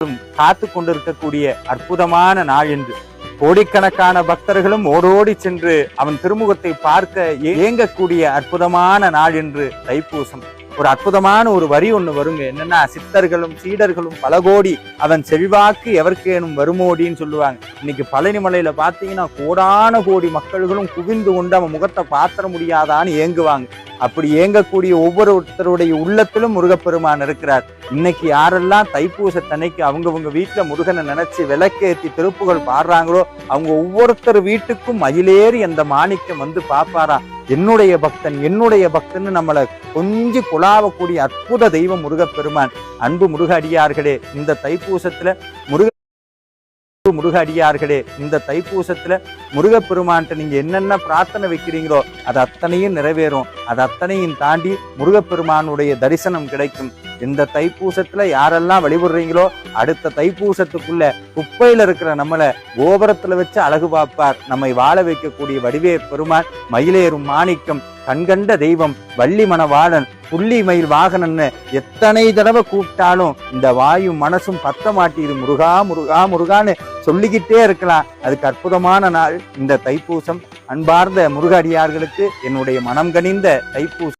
காத்து கொண்டிருக்கக்கூடிய அற்புதமான நாள் என்று கோடிக்கணக்கான பக்தர்களும் ஓடோடி சென்று அவன் திருமுகத்தை பார்க்க ஏங்கக்கூடிய அற்புதமான நாள் என்று தைப்பூசம். ஒரு அற்புதமான ஒரு வரி ஒண்ணு வருங்க. என்னன்னா, சித்தர்களும் சீடர்களும் பல கோடி அவன் செல்வாக்கு எவர்க்கேனும் வருமோடின்னு சொல்லுவாங்க. இன்னைக்கு பழனி மலையில பாத்தீங்கன்னா கோடான கோடி மக்கள்களும் குவிந்து கொண்டு அவன் முகத்தை பாத்திர முடியாதான்னு ஏங்குவாங்க. அப்படி ஏங்கக்கூடிய ஒவ்வொருத்தருடைய உள்ளத்திலும் முருகப்பெருமான் இருக்கிறார். இன்னைக்கு யாரெல்லாம் தைப்பூசத்தன்னைக்கு அவங்கவுங்க வீட்டுல முருகனை நினைச்சு விளக்கேற்றி திருப்புகள் பாடுறாங்களோ அவங்க ஒவ்வொருத்தர் வீட்டுக்கும் மயிலேறி அந்த மாணிக்கம் வந்து பாப்பாரா. என்னுடைய பக்தன் நம்மளை கொஞ்சம் குழாவக்கூடிய அற்புத தெய்வம் முருகப்பெருமான். அன்பு முருக அடியார்களே, இந்த தைப்பூசத்துல இந்த தைப்பூசத்துல முருகப்பெருமான்ட்ட நீங்க என்னென்ன பிரார்த்தனை வைக்கிறீங்களோ அது அத்தனையும் நிறைவேறும். அது அத்தனையும் தாண்டி முருகப்பெருமானுடைய தரிசனம் கிடைக்கும். இந்த தைப்பூசத்துல யாரெல்லாம் வழிபடுறீங்களோ அடுத்த தைப்பூசத்துக்குள்ள குப்பையில இருக்கிற நம்மளை கோபுரத்துல வச்சு அழகு பார்ப்பார். நம்மை வாழ வைக்கக்கூடிய வடிவே பெருமான், மயிலேறும் மாணிக்கம், கண்கண்ட தெய்வம், வள்ளி மணவாளன், புள்ளி மயில் வாகனன்னு எத்தனை தடவை கூப்பிட்டாலும் இந்த வாயும் மனசும் பத்த மாட்டீது. முருகா முருகா முருகான்னு சொல்லிக்கிட்டே இருக்கலாம். அதுக்கு அற்புதமான நாள் இந்த தைப்பூசம். அன்பார்ந்த முருக அடியார்களுக்கு என்னுடைய மனம் கனிந்த தைப்பூசம்.